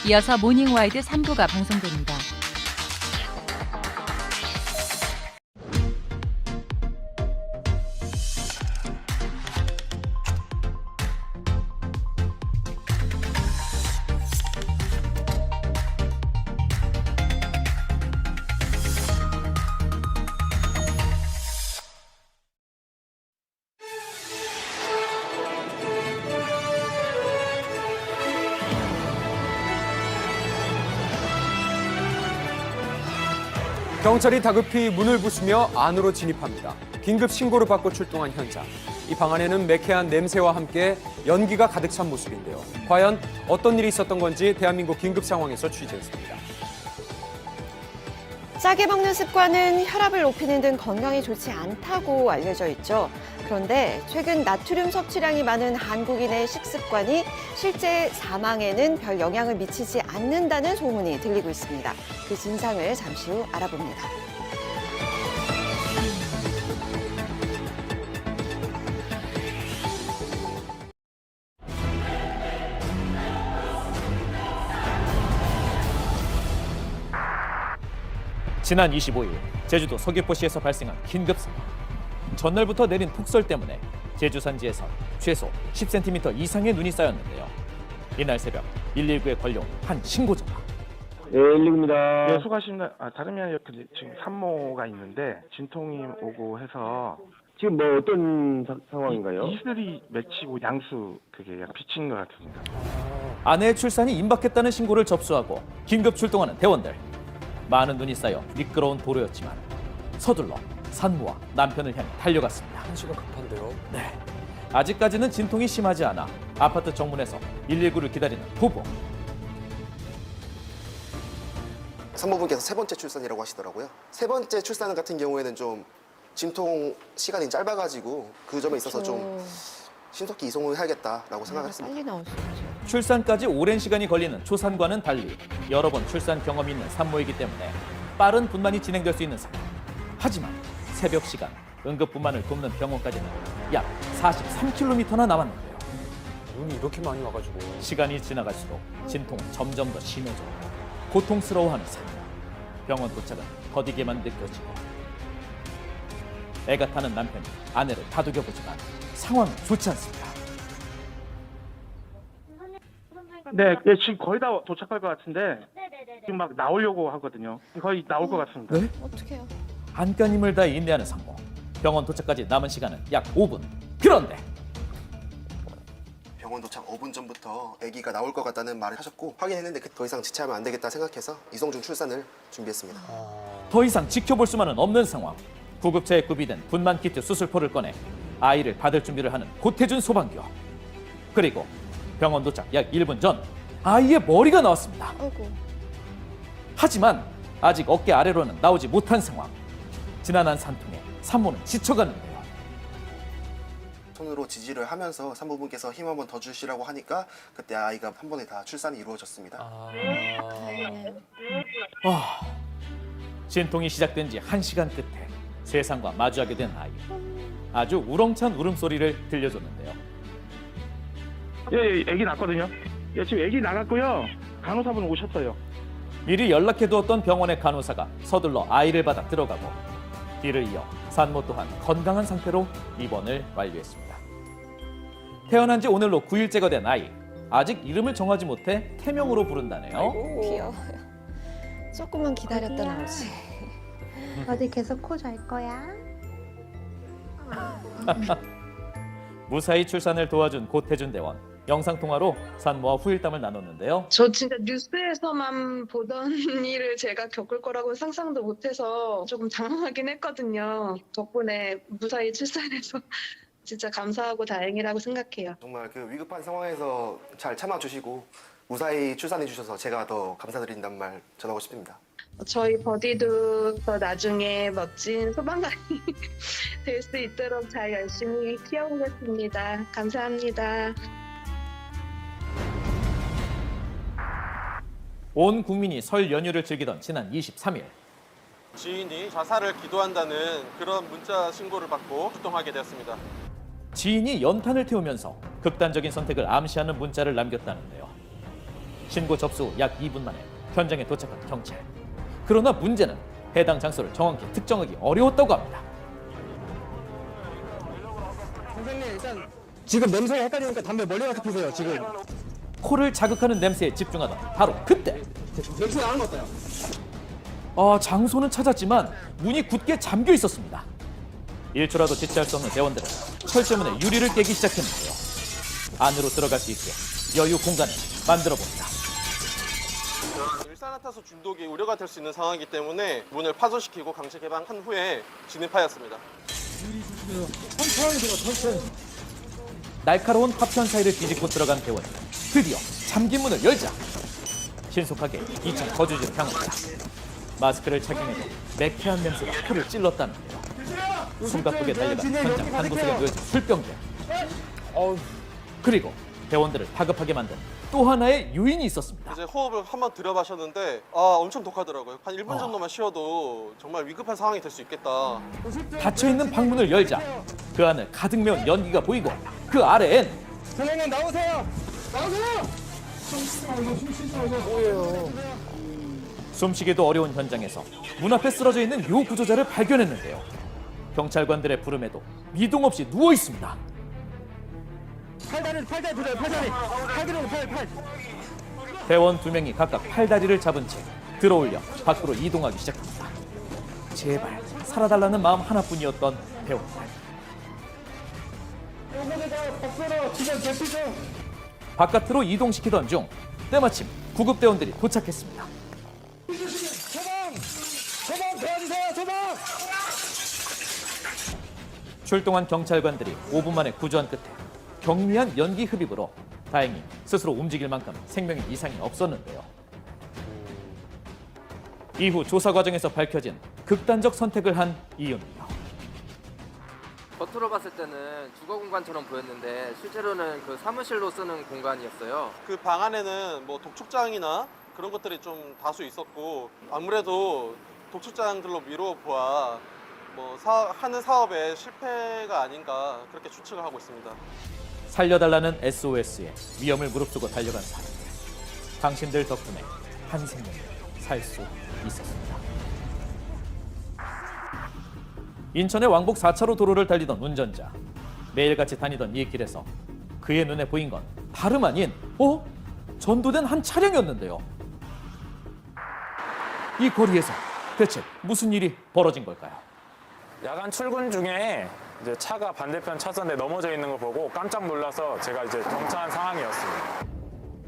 이어서 모닝와이드 3부가 방송됩니다. 경찰이 다급히 문을 부수며 안으로 진입합니다. 긴급 신고를 받고 출동한 현장. 이 방 안에는 매캐한 냄새와 함께 연기가 가득 찬 모습인데요. 과연 어떤 일이 있었던 건지 대한민국 긴급 상황에서 취재했습니다. 짜게 먹는 습관은 혈압을 높이는 등 건강에 좋지 않다고 알려져 있죠. 그런데 최근 나트륨 섭취량이 많은 한국인의 식습관이 실제 사망에는 별 영향을 미치지 않는다는 소문이 들리고 있습니다. 그 진상을 잠시 후 알아봅니다. 지난 25일 제주도 서귀포시에서 발생한 긴급 상황. 전날부터 내린 폭설 때문에 제주 산지에서 최소 10cm 이상의 눈이 쌓였는데요. 이날 새벽 119에 걸려온 한 신고자가 네, 119입니다. 네, 수고하십니다. 다름이 아니라 지금 산모가 있는데 진통이 오고 해서 지금 뭐 어떤 상황인가요? 이슬이 맺히고 양수 그게 약 비친 것 같습니다. 아내의 출산이 임박했다는 신고를 접수하고 긴급 출동하는 대원들. 많은 눈이 쌓여 미끄러운 도로였지만 서둘러 산모와 남편을 향해 달려갔습니다. 한시가 급한데요. 네, 아직까지는 진통이 심하지 않아 아파트 정문에서 119를 기다리는 부부. 산모분께서 세 번째 출산이라고 하시더라고요. 세 번째 출산 같은 경우에는 좀 진통 시간이 짧아가지고 그 점에 있어서 좀 신속히 이송을 해야겠다라고 생각을 했습니다. 빨리 나올 수 있죠. 출산까지 오랜 시간이 걸리는 초산과는 달리 여러 번 출산 경험이 있는 산모이기 때문에 빠른 분만이 진행될 수 있는 상황. 하지만 새벽 시간 응급분만을 돕는 병원까지는 약 43km나 남았는데요. 눈이 이렇게 많이 와가지고. 시간이 지나갈수록 진통은 점점 더 심해져 고통스러워하는 산모. 병원 도착은 더디게만 느껴지고 애가 타는 남편이 아내를 다독여보지만 상황은 좋지 않습니다. 네, 지금 거의 다 도착할 것 같은데 지금 막 나오려고 하거든요. 거의 나올 것 같습니다. 네? 어떡해요? 안간힘을 다해 인내하는 산모. 병원 도착까지 남은 시간은 약 5분. 그런데 병원 도착 5분 전부터 아기가 나올 것 같다는 말을 하셨고 확인했는데 더 이상 지체하면 안 되겠다 생각해서 이송 중 출산을 준비했습니다. 더 이상 지켜볼 수만은 없는 상황. 구급차에 구비된 분만 키트 수술포를 꺼내 아이를 받을 준비를 하는 고태준 소방교. 그리고 병원 도착 약 1분 전 아이의 머리가 나왔습니다. 아이고. 하지만 아직 어깨 아래로는 나오지 못한 상황. 지난한 산통에 산모는 지쳐가는데요. 손으로 지지를 하면서 산모분께서 힘 한번 더 주시라고 하니까 그때 아이가 한 번에 다 출산이 이루어졌습니다. 진통이 시작된 지 1시간 끝에 세상과 마주하게 된 아이. 아주 우렁찬 울음소리를 들려줬는데요. 예, 아기 낳았거든요. 예, 지금 아기 나갔고요. 간호사분 오셨어요. 미리 연락해두었던 병원의 간호사가 서둘러 아이를 받아 들어가고 뒤를 이어 산모 또한 건강한 상태로 입원을 완료했습니다. 태어난 지 오늘로 9일째가 된 아이. 아직 이름을 정하지 못해 태명으로 부른다네요. 귀여워요. 조금만 기다렸다 나오지. 어디 계속 코 잘 거야? 무사히 출산을 도와준 고태준 대원. 영상통화로 산모와 후일담을 나눴는데요. 저 진짜 뉴스에서만 보던 일을 제가 겪을 거라고 상상도 못해서 조금 당황하긴 했거든요. 덕분에 무사히 출산해서 진짜 감사하고 다행이라고 생각해요. 정말 그 위급한 상황에서 잘 참아주시고 무사히 출산해 주셔서 제가 더 감사드린다는 말 전하고 싶습니다. 저희 버디도 더 나중에 멋진 소방관이 될 수 있도록 잘 열심히 키워보겠습니다. 감사합니다. 온 국민이 설 연휴를 즐기던 지난 23일. 지인이 자살을 기도한다는 그런 문자 신고를 받고 출동하게 되었습니다. 지인이 연탄을 태우면서 극단적인 선택을 암시하는 문자를 남겼다는데요. 신고 접수 후 약 2분 만에 현장에 도착한 경찰. 그러나 문제는 해당 장소를 정확히 특정하기 어려웠다고 합니다. 선생님 일단 지금 냄새가 헷갈리니까 담배 멀리 가서 피세요. 지금 코를 자극하는 냄새에 집중하던 바로 그때 냄새 나는 거 어때요? 장소는 찾았지만 문이 굳게 잠겨 있었습니다. 1초라도 지체할 수 없는 대원들은 철제문에 유리를 깨기 시작했는데요. 안으로 들어갈 수 있게 여유 공간을 만들어 봅니다. 일산화탄소 중독이 우려가 될 수 있는 상황이기 때문에 문을 파손시키고 강제 개방한 후에 진입하였습니다. 날카로운 파편 사이를 뒤집고 들어간 대원이 드디어 잠긴 문을 열자 신속하게 2층 거주지로 향합니다. 마스크를 착용해도 매캐한 냄새가 코를 찔렀다는데요. 숨가쁘게 달려간 현장 한 구석에 놓여진 술병들. 그리고 대원들을 다급하게 만든 또 하나의 요인이 있었습니다. 이제 호흡을 한번 들여마셨는데 엄청 독하더라고요. 한 1분 정도만 쉬어도 정말 위급한 상황이 될 수 있겠다. 닫혀있는 방문을 열자 그 안을 가득 메운 연기가 보이고 그 아래엔 선생님 나오세요. 나오세요. 숨쉬기도 어려운 현장에서 문 앞에 쓰러져 있는 요 구조자를 발견했는데요. 경찰관들의 부름에도 미동 없이 누워 있습니다. 팔다리 들어요. 팔 들어요. 팔. 대원 2명이 각각 팔다리를 잡은 채 들어올려 밖으로 이동하기 시작합니다. 제발 살아달라는 마음 하나뿐이었던 대원들. 바깥으로 이동시키던 중 때마침 구급대원들이 도착했습니다. 소방 도와주세요. 소방. 출동한 경찰관들이 5분 만에 구조한 끝에 경미한 연기 흡입으로 다행히 스스로 움직일 만큼 생명에 이상이 없었는데요. 이후 조사 과정에서 밝혀진 극단적 선택을 한 이유는요. 겉으로 봤을 때는 주거 공간처럼 보였는데 실제로는 그 사무실로 쓰는 공간이었어요. 그 방 안에는 뭐 독촉장이나 그런 것들이 좀 다수 있었고 아무래도 독촉장들로 미루어 보아 뭐 하는 사업의 실패가 아닌가 그렇게 추측을 하고 있습니다. 살려달라는 SOS에 위험을 무릅쓰고 달려간 사람들. 당신들 덕분에 한 생명을 살 수 있었습니다. 인천의 왕복 4차로 도로를 달리던 운전자. 매일같이 다니던 이 길에서 그의 눈에 보인 건 다름 아닌 전도된 한 차량이었는데요. 이 거리에서 대체 무슨 일이 벌어진 걸까요? 야간 출근 중에 이제 차가 반대편 차선에 넘어져 있는 걸 보고 깜짝 놀라서 제가 이제 경찰한 상황이었습니다.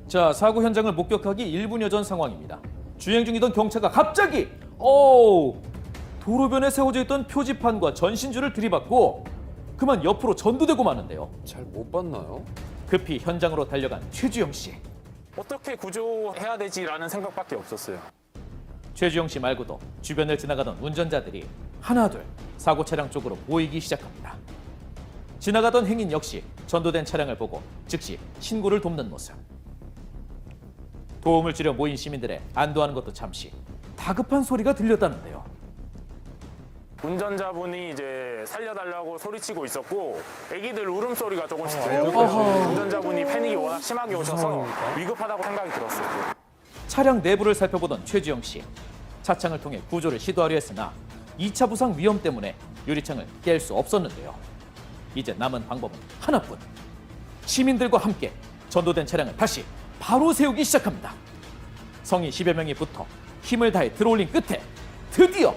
자, 사고 현장을 목격하기 1분여 전 상황입니다. 주행 중이던 경차가 갑자기 도로변에 세워져 있던 표지판과 전신줄을 들이받고 그만 옆으로 전도되고 마는데요. 잘 못 봤나요? 급히 현장으로 달려간 최주영 씨. 어떻게 구조해야 되지라는 생각밖에 없었어요. 최주영 씨 말고도 주변을 지나가던 운전자들이 하나둘 사고 차량 쪽으로 모이기 시작합니다. 지나가던 행인 역시 전도된 차량을 보고 즉시 신고를 돕는 모습. 도움을 주려 모인 시민들의 안도하는 것도 잠시 다급한 소리가 들렸다는데요. 운전자분이 이제 살려달라고 소리치고 있었고 애기들 울음소리가 조금씩 들렸거든요. 운전자분이 패닉이 워낙 심하게 오셔서 위급하다고 생각이 들었어요. 차량 내부를 살펴보던 최주영 씨. 차창을 통해 구조를 시도하려 했으나 2차 부상 위험 때문에 유리창을 깰 수 없었는데요. 이제 남은 방법은 하나뿐. 시민들과 함께 전도된 차량을 다시 바로 세우기 시작합니다. 성인 10여 명이 붙어 힘을 다해 들어올린 끝에 드디어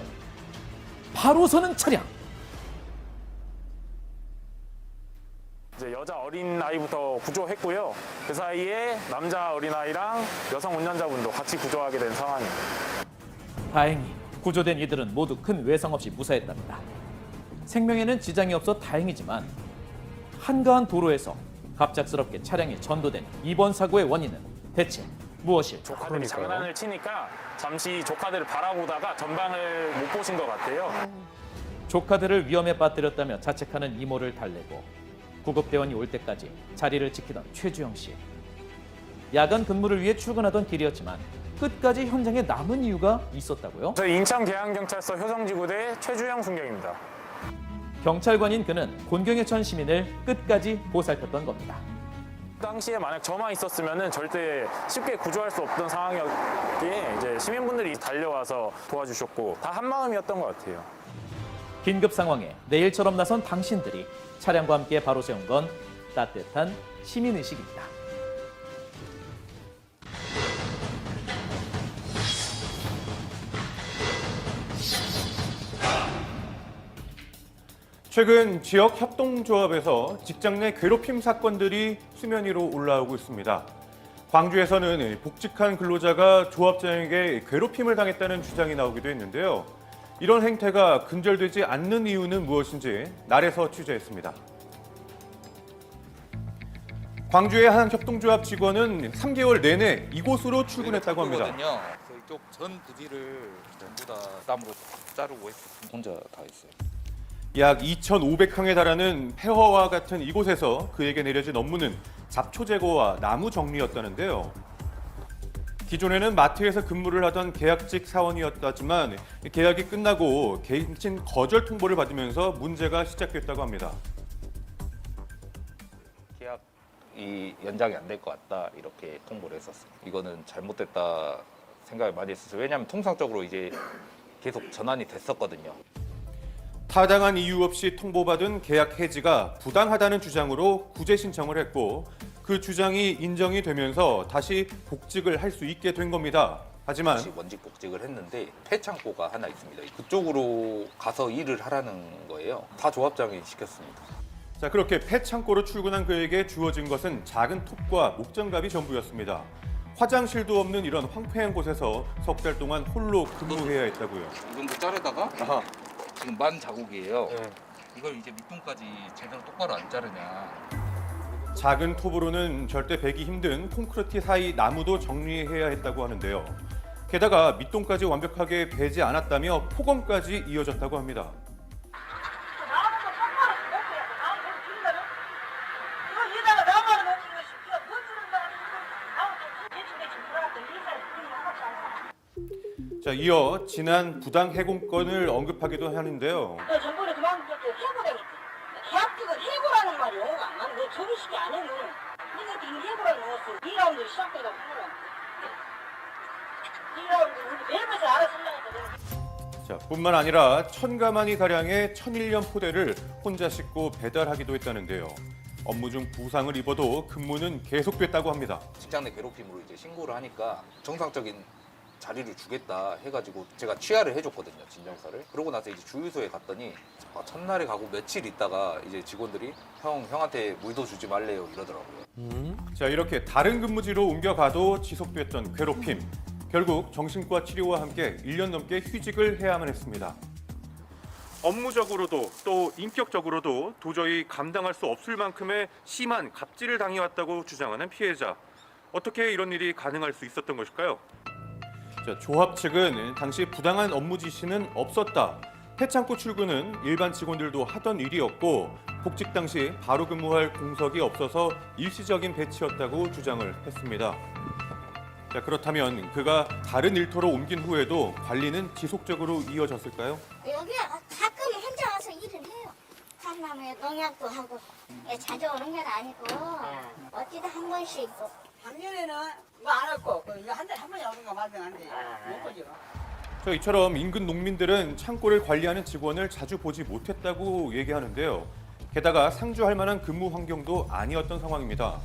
바로 서는 차량. 이제 여자 어린 아이부터 구조했고요. 그 사이에 남자 어린 아이랑 여성 운전자분도 같이 구조하게 된 상황입니다. 다행히 구조된 이들은 모두 큰 외상 없이 무사했답니다. 생명에는 지장이 없어 다행이지만 한가한 도로에서 갑작스럽게 차량이 전도된 이번 사고의 원인은 대체 무엇일까요? 조카들이 장난을 치니까 잠시 조카들을 바라보다가 전방을 못 보신 것 같아요. 조카들을 위험에 빠뜨렸다며 자책하는 이모를 달래고 구급대원이 올 때까지 자리를 지키던 최주영 씨. 야간 근무를 위해 출근하던 길이었지만 끝까지 현장에 남은 이유가 있었다고요? 저희 인천계양경찰서 효성지구대 최주영 순경입니다. 경찰관인 그는 곤경의 천 시민을 끝까지 보살폈던 겁니다. 당시에 만약 저만 있었으면은 절대 쉽게 구조할 수 없던 상황이었기에 이제 시민분들이 달려와서 도와주셨고 다 한마음이었던 것 같아요. 긴급 상황에 내일처럼 나선 당신들이 차량과 함께 바로 세운 건 따뜻한 시민의식입니다. 최근 지역 협동조합에서 직장 내 괴롭힘 사건들이 수면 위로 올라오고 있습니다. 광주에서는 복직한 근로자가 조합장에게 괴롭힘을 당했다는 주장이 나오기도 했는데요. 이런 행태가 근절되지 않는 이유는 무엇인지 날에서 취재했습니다. 광주의 한 협동조합 직원은 3개월 내내 이곳으로 출근했다고 합니다. 그래서 이쪽 전 부지를 전부 다 땀으로 자르고 했어요. 혼자 다 했어요. 약 2,500평에 달하는 폐허와 같은 이곳에서 그에게 내려진 업무는 잡초 제거와 나무 정리였다는데요. 기존에는 마트에서 근무를 하던 계약직 사원이었다지만 계약이 끝나고 갱신 거절 통보를 받으면서 문제가 시작됐다고 합니다. 계약이 연장이 안 될 것 같다 이렇게 통보를 했었어요. 이거는 잘못됐다 생각을 많이 했었어요. 왜냐하면 통상적으로 이제 계속 전환이 됐었거든요. 타당한 이유 없이 통보받은 계약 해지가 부당하다는 주장으로 구제 신청을 했고 그 주장이 인정이 되면서 다시 복직을 할 수 있게 된 겁니다. 하지만 다시 원직 복직을 했는데 폐창고가 하나 있습니다. 그쪽으로 가서 일을 하라는 거예요. 다 조합장이 시켰습니다. 자, 그렇게 폐창고로 출근한 그에게 주어진 것은 작은 톱과 목장갑이 전부였습니다. 화장실도 없는 이런 황폐한 곳에서 석 달 동안 홀로 근무해야 했다고요. 이 정도 자르다가 지금 만 자국이에요. 이걸 이제 밑동까지 제대로 똑바로 안 자르냐. 작은 톱으로는 절대 베기 힘든 콘크리트 사이 나무도 정리해야 했다고 하는데요. 게다가 밑동까지 완벽하게 베지 않았다며 폭언까지 이어졌다고 합니다. 자, 이어 지난 부당 해고건을 언급하기도 하는데요. 전번에 그만뒀을 때 해고라니 계약직은 해고라는 말이 영어가 안 나는 왜 정식이 안 해는 이것도 이미 해고라는 넣었어. 2라운드 시작되다 해고라. 2라운드 우리 매일매일 알아서 설명했거든. 자, 뿐만 아니라 1,000가마니 가량의 1,001년 포대를 혼자 싣고 배달하기도 했다는데요. 업무 중 부상을 입어도 근무는 계속됐다고 합니다. 직장 내 괴롭힘으로 이제 신고를 하니까 정상적인 자리를 주겠다 해가지고 제가 취하를 해줬거든요, 진정서를. 그러고 나서 이제 주유소에 갔더니 첫날에 가고 며칠 있다가 이제 직원들이 형한테 물도 주지 말래요 이러더라고요. 자, 이렇게 다른 근무지로 옮겨가도 지속됐던 괴롭힘. 결국 정신과 치료와 함께 1년 넘게 휴직을 해야만 했습니다. 업무적으로도 또 인격적으로도 도저히 감당할 수 없을 만큼의 심한 갑질을 당해왔다고 주장하는 피해자. 어떻게 이런 일이 가능할 수 있었던 것일까요? 자, 조합 측은 당시 부당한 업무 지시는 없었다. 폐창고 출근은 일반 직원들도 하던 일이었고 복직 당시 바로 근무할 공석이 없어서 일시적인 배치였다고 주장을 했습니다. 자, 그렇다면 그가 다른 일터로 옮긴 후에도 관리는 지속적으로 이어졌을까요? 여기 가끔 혼자 와서 일을 해요. 참나무에 농약도 하고 자주 오는 건 아니고 어찌다 한 번씩. 작년에는 뭐 안 했고 이거 한 달에 한 번이 오는 거 맞으면 안 돼. 못 보죠. 자, 이처럼 인근 농민들은 창고를 관리하는 직원을 자주 보지 못했다고 얘기하는데요. 게다가 상주할 만한 근무 환경도 아니었던 상황입니다.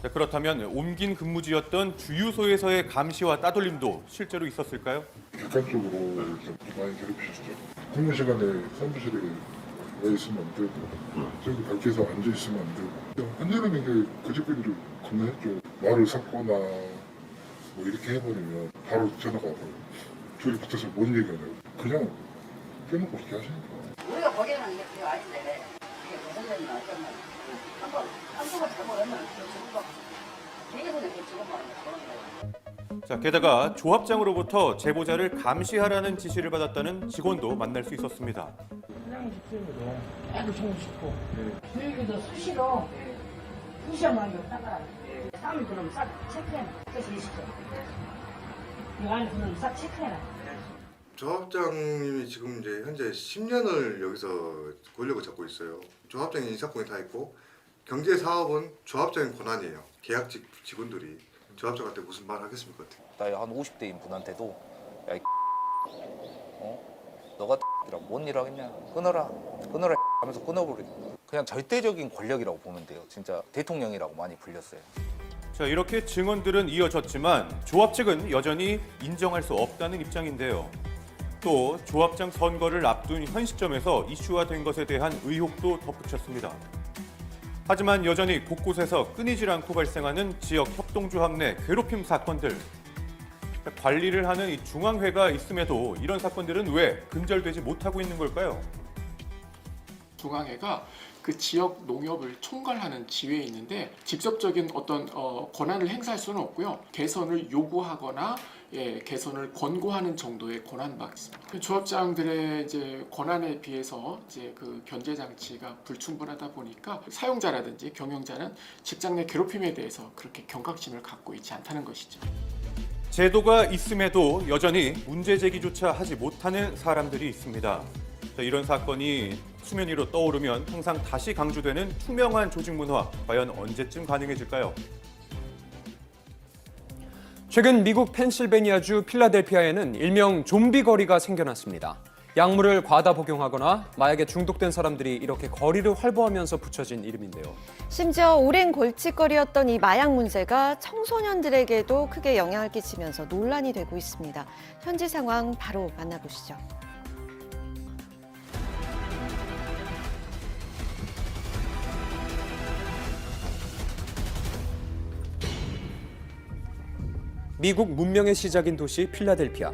자, 그렇다면 옮긴 근무지였던 주유소에서의 감시와 따돌림도 실제로 있었을까요? 객관적으로 많이 괴롭히셨죠. 근무 시간에 사무실에 와 있으면 안 되고 저기 밖에서 앉아 있으면 안 되고 한대라는 게 그 집들이를 겁내했죠. 말을 섞거나 뭐 이렇게 해버리면 바로 전화가 와버려요. 둘이 붙어서 뭔 얘기하냐고. 그냥 빼놓고 그렇게 하시니까. 우리가 보기에는 이게 그게 아닌데 이게 무슨 일이 나왔잖아요. 한번 잘못하면 대부분은 지금 말하는 거예요. 자, 게다가 조합장으로부터 제보자를 감시하라는 지시를 받았다는 직원도 만날 수 있었습니다. 그냥 집중으로 애도 주고 싶고 교육에도 수시로 수시만 닦아라. 땀이 그럼 싹 체크해라. 그래서 이 시켜. 이 안에 그럼 싹 체크해라. 조합장님이 지금 이제 현재 10년을 여기서 권력을 잡고 있어요. 조합장이 인사권이 다 있고 경제 사업은 조합적인 권한이에요. 계약직 직원들이 조합장한테 무슨 말 하겠습니까? 나이 한 50대인 분한테도 야, 이 너가 이랑 뭔 일 하겠냐? 끊어라 하면서 끊어버려. 그냥 절대적인 권력이라고 보면 돼요. 진짜 대통령이라고 많이 불렸어요. 자, 이렇게 증언들은 이어졌지만 조합 측은 여전히 인정할 수 없다는 입장인데요. 또 조합장 선거를 앞둔 현 시점에서 이슈화된 것에 대한 의혹도 덧붙였습니다. 하지만 여전히 곳곳에서 끊이질 않고 발생하는 지역 협동조합 내 괴롭힘 사건들. 관리를 하는 이 중앙회가 있음에도 이런 사건들은 왜 근절되지 못하고 있는 걸까요? 중앙회가 그 지역 농협을 총괄하는 지위에 있는데 직접적인 어떤 권한을 행사할 수는 없고요. 개선을 요구하거나 개선을 권고하는 정도의 권한만 있습니다. 조합장들의 이제 권한에 비해서 이제 그 견제 장치가 불충분하다 보니까 사용자라든지 경영자는 직장 내 괴롭힘에 대해서 그렇게 경각심을 갖고 있지 않다는 것이죠. 제도가 있음에도 여전히 문제 제기조차 하지 못하는 사람들이 있습니다. 자, 이런 사건이 수면 위로 떠오르면 항상 다시 강조되는 투명한 조직 문화, 과연 언제쯤 가능해질까요? 최근 미국 펜실베니아주 필라델피아에는 일명 좀비 거리가 생겨났습니다. 약물을 과다 복용하거나 마약에 중독된 사람들이 이렇게 거리를 활보하면서 붙여진 이름인데요. 심지어 오랜 골칫거리였던 이 마약 문제가 청소년들에게도 크게 영향을 끼치면서 논란이 되고 있습니다. 현지 상황 바로 만나보시죠. 미국 문명의 시작인 도시 필라델피아.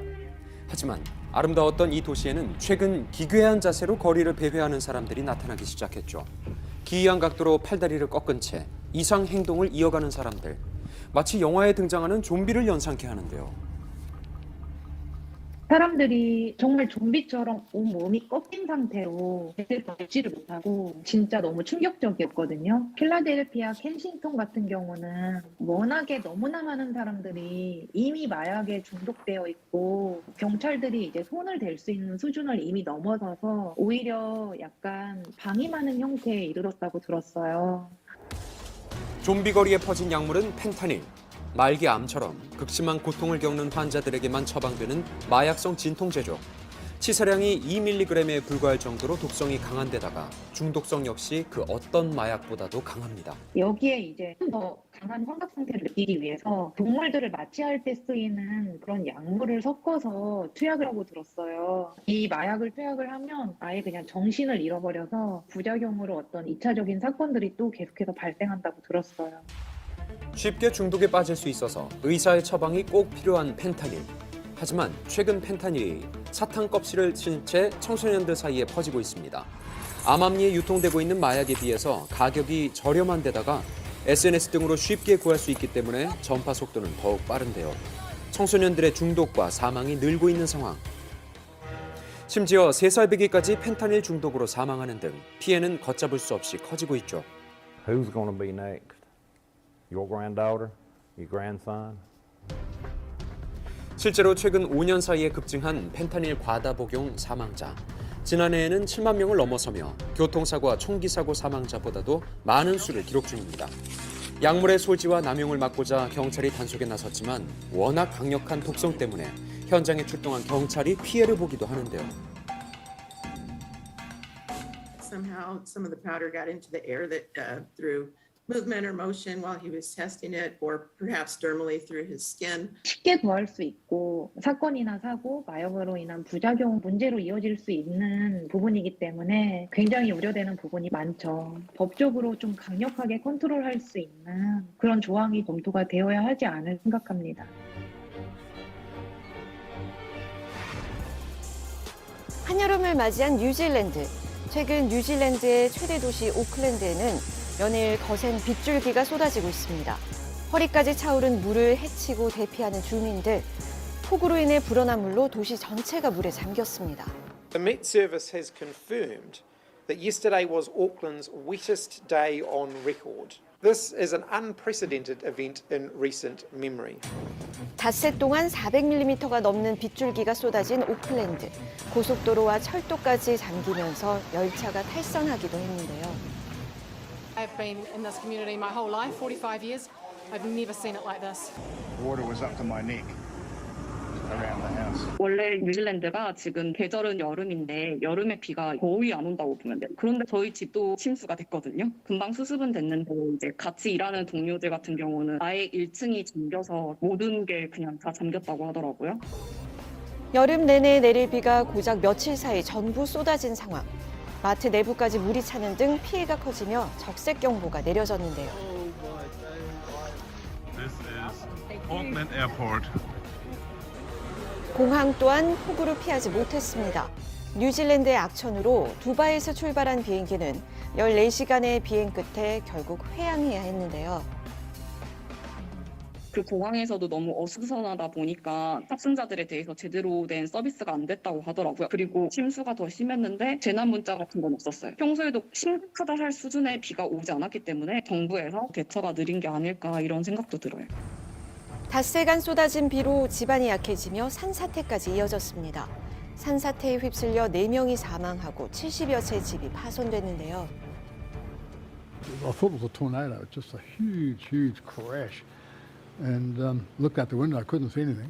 하지만 아름다웠던 이 도시에는 최근 기괴한 자세로 거리를 배회하는 사람들이 나타나기 시작했죠. 기이한 각도로 팔다리를 꺾은 채 이상 행동을 이어가는 사람들. 마치 영화에 등장하는 좀비를 연상케 하는데요. 사람들이 정말 좀비처럼 온몸이 꺾인 상태로 제대로 걷지를 못하고 진짜 너무 충격적이었거든요. 필라델피아 켄싱턴 같은 경우는 워낙에 너무나 많은 사람들이 이미 마약에 중독되어 있고 경찰들이 이제 손을 댈 수 있는 수준을 이미 넘어서서 오히려 약간 방임하는 형태에 이르렀다고 들었어요. 좀비 거리에 퍼진 약물은 펜타닐. 말기암처럼 극심한 고통을 겪는 환자들에게만 처방되는 마약성 진통제죠. 치사량이 2mg에 불과할 정도로 독성이 강한 데다가 중독성 역시 그 어떤 마약보다도 강합니다. 여기에 이제 좀 더 강한 환각 상태를 느끼기 위해서 동물들을 마취할 때 쓰이는 그런 약물을 섞어서 투약을 하고 들었어요. 이 마약을 투약을 하면 아예 그냥 정신을 잃어버려서 부작용으로 어떤 2차적인 사건들이 또 계속해서 발생한다고 들었어요. 쉽게 중독에 빠질 수 있어서 의사의 처방이 꼭 필요한 펜타닐. 하지만 최근 펜타닐이 사탕 껍질을 친 채 청소년들 사이에 퍼지고 있습니다. 암암리에 유통되고 있는 마약에 비해서 가격이 저렴한 데다가 SNS 등으로 쉽게 구할 수 있기 때문에 전파 속도는 더욱 빠른데요. 청소년들의 중독과 사망이 늘고 있는 상황. 심지어 3살 배기까지 펜타닐 중독으로 사망하는 등 피해는 걷잡을 수 없이 커지고 있죠. Who's going to be next? Your granddaughter? Your grandson? 실제로 최근 5년 사이에 급증한 펜타닐 과다 복용 사망자. 지난해에는 7만 명을 넘어서며 교통사고와 총기사고 사망자보다도 많은 수를 기록 중입니다. 약물의 소지와 남용을 막고자 경찰이 단속에 나섰지만 워낙 강력한 독성 때문에 현장에 출동한 경찰이 피해를 보기도 하는데요. Somehow some of the powder got into the air that through movement or motion while he was testing it, or perhaps dermally through his skin. 쉽게 구할 수 있고 사건이나 사고, 마약으로 인한 부작용 문제로 이어질 수 있는 부분이기 때문에 굉장히 우려되는 부분이 많죠. 법적으로 좀 강력하게 컨트롤할 수 있는 그런 조항이 검토가 되어야 하지 않을까 생각합니다. 한여름을 맞이한 뉴질랜드. 최근 뉴질랜드의 최대 도시 오클랜드에는 연일 거센 빗줄기가 쏟아지고 있습니다. 허리까지 차오른 물을 헤치고 대피하는 주민들. 폭우로 인해 불어난 물로 도시 전체가 물에 잠겼습니다. The Met Service has confirmed that yesterday was Auckland's wettest day on record. This is an unprecedented event in recent memory. 닷새 동안 400mm가 넘는 빗줄기가 쏟아진 오클랜드. 고속도로와 철도까지 잠기면서 열차가 탈선하기도 했는데요. I've been in this community my whole life, 45 years. I've never seen it like this. Water was up to my neck around the house. 원래 뉴질랜드가 지금 계절은 여름인데 여름에 비가 거의 안 온다고 보면 돼요. 그런데 저희 집도 침수가 됐거든요. 금방 수습은 됐는데 이제 같이 일하는 동료들 같은 경우는 아예 1층이 잠겨서 모든 게 그냥 다 잠겼다고 하더라고요. 여름 내내 내릴 비가 고작 며칠 사이 전부 쏟아진 상황. 마트 내부까지 물이 차는 등 피해가 커지며 적색 경보가 내려졌는데요. This is Auckland Airport. 공항 또한 폭우를 피하지 못했습니다. 뉴질랜드의 악천후로 두바이에서 출발한 비행기는 14시간의 비행 끝에 결국 회항해야 했는데요. 그 공항에서도 너무 어수선하다 보니까 탑승자들에 대해서 제대로 된 서비스가 안 됐다고 하더라고요. 그리고 침수가 더 심했는데 재난 문자 같은 건 없었어요. 평소에도 심각하다 할 수준의 비가 오지 않았기 때문에 정부에서 대처가 느린 게 아닐까 이런 생각도 들어요. 닷새간 쏟아진 비로 집안이 약해지며 산사태까지 이어졌습니다. 산사태에 휩쓸려 4명이 사망하고 70여 채 집이 파손됐는데요. I thought it was a tornado, just a huge crash. And looked out the window, I couldn't see anything.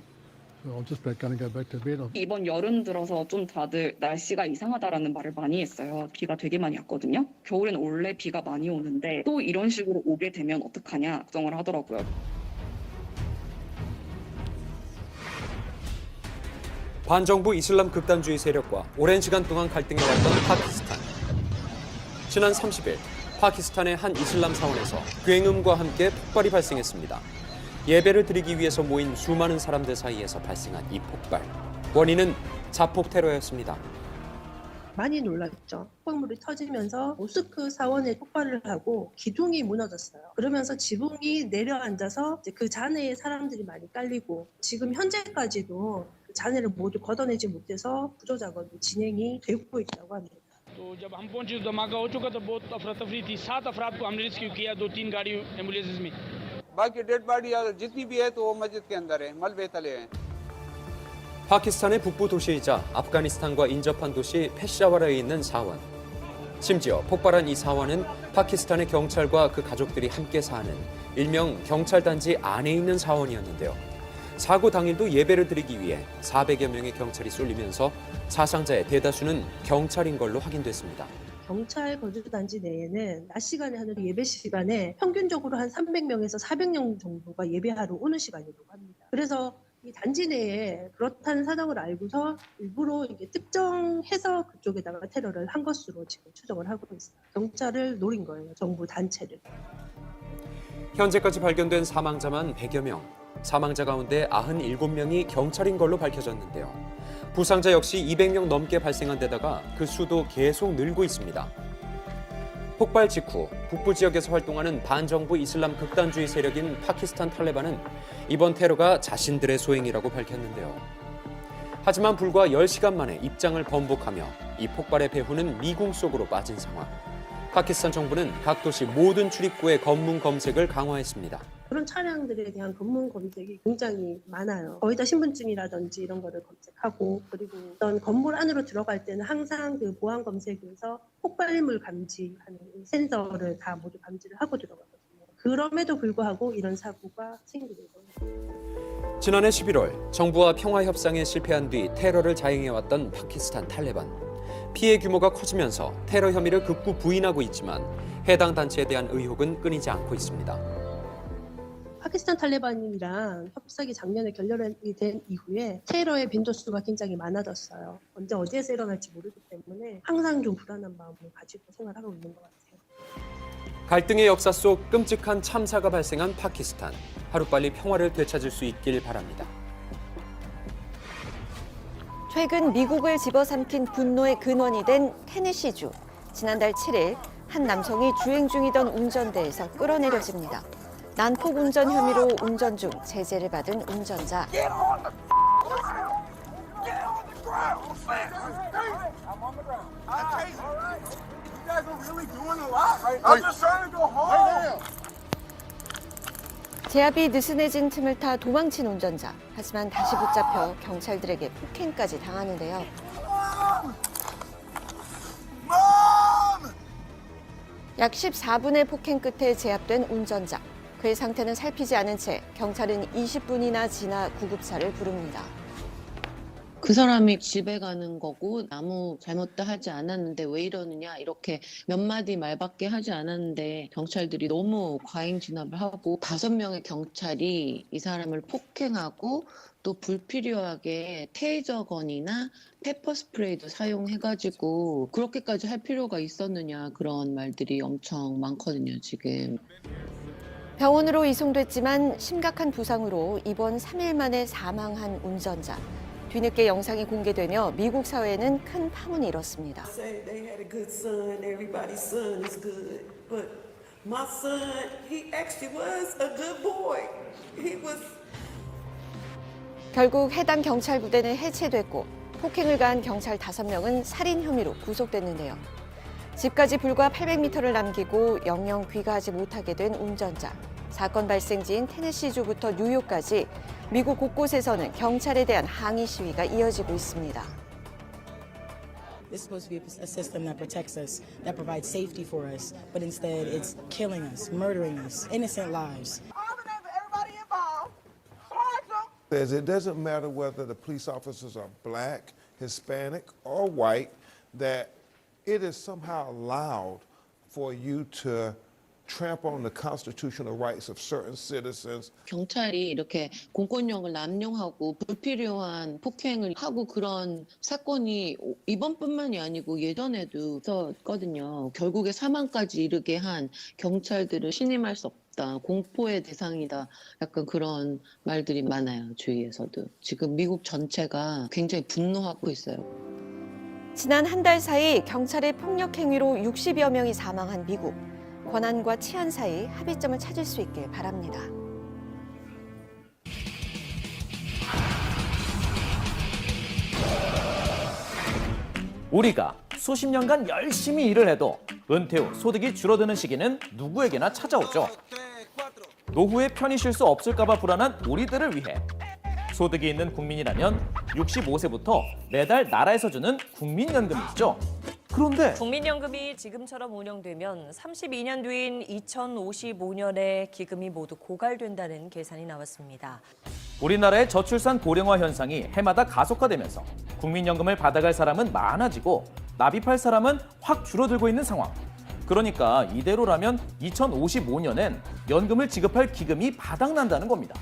So I was just about going to go back to bed. 이번 여름 들어서 좀 다들 날씨가 이상하다라는 말을 많이 했어요. 비가 되게 많이 왔거든요. 겨울에는 원래 비가 많이 오는데 또 이런 식으로 오게 되면 어떡하냐 걱정을 하더라고요. 반정부 이슬람 극단주의 세력과 오랜 시간 동안 갈등해 왔던 파키스탄. 지난 30일 파키스탄의 한 이슬람 사원에서 굉음과 함께 폭발이 발생했습니다. 예배를 드리기 위해서 모인 수많은 사람들 사이에서 발생한 이 폭발. 원인은 자폭 테러였습니다. 많이 놀랐죠. 폭발물이 터지면서 모스크 사원에 폭발을 하고 기둥이 무너졌어요. 그러면서 지붕이 내려앉아서 이제 그 잔해에 사람들이 많이 깔리고 지금 현재까지도 그 잔해를 모두 걷어내지 못해서 구조 작업이 진행이 되고 있다고 합니다. तो जब हम पहुंचे तो धमाका हो चुका था बहुत अफरा तफरी थी 7 अफराद को हमने रेस्क्यू किया 2-3 गाड़ी एम्बुलेंसेस में बाकी डेड बॉडी जितनी भी है तो वो मस्जिद के अंदर है मलबे तले हैं 파키스탄의 북부 도시이자 아프가니스탄과 인접한 도시 페샤와르에 있는 사원. 심지어 폭발한 이 사원은 파키스탄의 경찰과 그 가족들이 함께 사는 일명 경찰단지 안에 있는 사원이었는데요. 사고 당일도 예배를 드리기 위해 400여 명의 경찰이 쏠리면서 사상자의 대다수는 경찰인 걸로 확인됐습니다. 경찰 거주단지 내에는 낮 시간에 하는 예배 시간에 평균적으로 한 300명에서 400명 정도가 예배하러 오는 시간이라고 합니다. 그래서 이 단지 내에 그렇다는 사정을 알고서 일부러 이게 특정해서 그쪽에다가 테러를 한 것으로 지금 추정을 하고 있어요. 경찰을 노린 거예요, 정부 단체를. 현재까지 발견된 사망자만 100여 명. 사망자 가운데 97명이 경찰인 걸로 밝혀졌는데요. 부상자 역시 200명 넘게 발생한 데다가 그 수도 계속 늘고 있습니다. 폭발 직후 북부 지역에서 활동하는 반정부 이슬람 극단주의 세력인 파키스탄 탈레반은 이번 테러가 자신들의 소행이라고 밝혔는데요. 하지만 불과 10시간 만에 입장을 번복하며 이 폭발의 배후는 미궁 속으로 빠진 상황. 파키스탄 정부는 각 도시 모든 출입구의 검문 검색을 강화했습니다. 그런 차량들에 대한 검문 검색이 굉장히 많아요. 거의 다 신분증이라든지 이런 거를 검색하고 그리고 어떤 건물 안으로 들어갈 때는 항상 그 보안 검색에서 폭발물 감지하는 센서를 다 모두 감지를 하고 들어가거든요. 그럼에도 불구하고 이런 사고가 생기는 거예요. 지난해 11월 정부와 평화 협상에 실패한 뒤 테러를 자행해왔던 파키스탄 탈레반. 피해 규모가 커지면서 테러 혐의를 극구 부인하고 있지만 해당 단체에 대한 의혹은 끊이지 않고 있습니다. 파키스탄 탈레반이랑 협상이 작년에 결렬이 된 이후에 테러의 빈도수가 굉장히 많아졌어요. 언제 어디에서 일어날지 모르기 때문에 항상 좀 불안한 마음을 가지고 생활하고 있는 것 같아요. 갈등의 역사 속 끔찍한 참사가 발생한 파키스탄. 하루빨리 평화를 되찾을 수 있길 바랍니다. 최근 미국을 집어삼킨 분노의 근원이 된 테네시주. 지난달 7일 한 남성이 주행 중이던 운전대에서 끌어내려집니다. 난폭 운전 혐의로 운전 중 제재를 받은 운전자. 제압이 느슨해진 틈을 타 도망친 운전자. 하지만 다시 붙잡혀 경찰들에게 폭행까지 당하는데요. 약 14분의 폭행 끝에 제압된 운전자. 그의 상태는 살피지 않은 채 경찰은 20분이나 지나 구급차를 부릅니다. 그 사람이 집에 가는 거고 아무 잘못도 하지 않았는데 왜 이러느냐 이렇게 몇 마디 말밖에 하지 않았는데 경찰들이 너무 과잉 진압을 하고 5명의 경찰이 이 사람을 폭행하고 또 불필요하게 테이저건이나 페퍼 스프레이도 사용해가지고 그렇게까지 할 필요가 있었느냐 그런 말들이 엄청 많거든요 지금. 병원으로 이송됐지만 심각한 부상으로 입원 3일 만에 사망한 운전자. 뒤늦게 영상이 공개되며 미국 사회에는 큰 파문이 일었습니다. 결국 해당 경찰 부대는 해체됐고 폭행을 가한 경찰 5명은 살인 혐의로 구속됐는데요. 집까지 불과 800m를 남기고 영영 귀가하지 못하게 된 운전자. 사건 발생지인 테네시주부터 뉴욕까지 미국 곳곳에서는 경찰에 대한 항의 시위가 이어지고 있습니다. This is supposed to be a system that protects us, that provides safety for us, but instead it's killing us, murdering us, innocent lives. It doesn't matter whether the police officers are black, Hispanic, or white, that it is somehow allowed for you to trample on the constitutional rights of certain citizens. 경찰이 이렇게 공권력을 남용하고 불필요한 폭행을 하고 그런 사건이 이번뿐만이 아니고 예전에도 있었거든요. 결국에 사망까지 이르게 한 경찰들을 신임할 수 없다. 공포의 대상이다. 약간 그런 말들이 많아요. 주위에서도. 지금 미국 전체가 굉장히 분노하고 있어요. 지난 한 달 사이 경찰의 폭력 행위로 60여 명이 사망한 미국. 권한과 치안 사이 합의점을 찾을 수 있길 바랍니다. 우리가 수십 년간 열심히 일을 해도 은퇴 후 소득이 줄어드는 시기는 누구에게나 찾아오죠. 노후에 편히 쉴 수 없을까 봐 불안한 우리들을 위해 소득이 있는 국민이라면 65세부터 매달 나라에서 주는 국민연금이 있죠. 그런데 국민연금이 지금처럼 운영되면 32년 뒤인 2055년에 기금이 모두 고갈된다는 계산이 나왔습니다. 우리나라의 저출산 고령화 현상이 해마다 가속화되면서 국민연금을 받아갈 사람은 많아지고 납입할 사람은 확 줄어들고 있는 상황. 그러니까 이대로라면 2055년엔 연금을 지급할 기금이 바닥난다는 겁니다.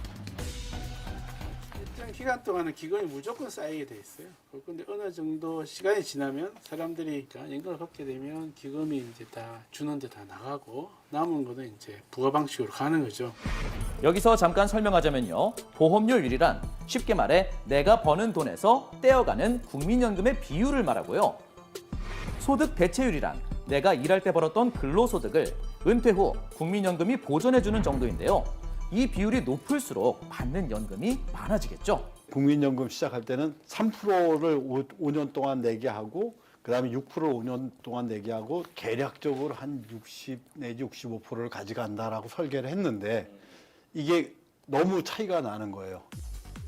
일정 기간 동안은 기금이 무조건 쌓이게 돼 있어요. 그런데 어느 정도 시간이 지나면 사람들이 연금을 받게 되면 기금이 이제 다 주는데 다 나가고 남은 거는 이제 부가 방식으로 가는 거죠. 여기서 잠깐 설명하자면요. 보험료율이란 쉽게 말해 내가 버는 돈에서 떼어가는 국민연금의 비율을 말하고요. 소득 대체율이란 내가 일할 때 벌었던 근로소득을 은퇴 후 국민연금이 보전해주는 정도인데요. 이 비율이 높을수록 받는 연금이 많아지겠죠. 국민연금 시작할 때는 3%를 5년 동안 내게 하고 그다음에 6%를 5년 동안 내게 하고 계략적으로 한 60 내지 65%를 가져간다라고 설계를 했는데 이게 너무 차이가 나는 거예요.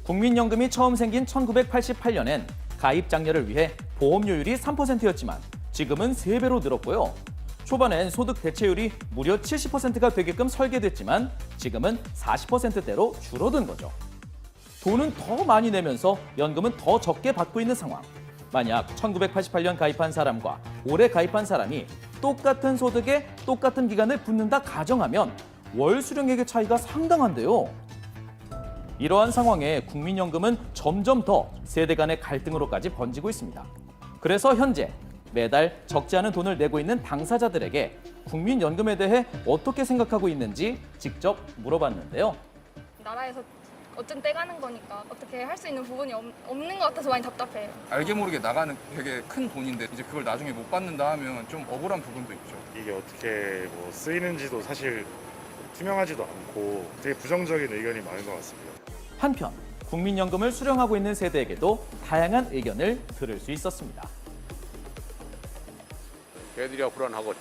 국민연금이 처음 생긴 1988년엔 가입 장려를 위해 보험료율이 3%였지만 지금은 3배로 늘었고요. 초반엔 소득 대체율이 무려 70%가 되게끔 설계됐지만 지금은 40%대로 줄어든 거죠. 돈은 더 많이 내면서 연금은 더 적게 받고 있는 상황. 만약 1988년 가입한 사람과 올해 가입한 사람이 똑같은 소득에 똑같은 기간을 붙는다 가정하면 월 수령액의 차이가 상당한데요. 이러한 상황에 국민연금은 점점 더 세대 간의 갈등으로까지 번지고 있습니다. 그래서 현재 매달 적지 않은 돈을 내고 있는 당사자들에게 국민연금에 대해 어떻게 생각하고 있는지 직접 물어봤는데요. 나라에서 어쨌든 떼가는 거니까 어떻게 할 수 있는 부분이 없는 것 같아서 많이 답답해요. 알게 모르게 나가는 되게 큰 돈인데 이제 그걸 나중에 못 받는다 하면 좀 억울한 부분도 있죠. 이게 어떻게 뭐 쓰이는지도 사실 투명하지도 않고 되게 부정적인 의견이 많은 것 같습니다. 한편 국민연금을 수령하고 있는 세대에게도 다양한 의견을 들을 수 있었습니다. 애들이야 불안하고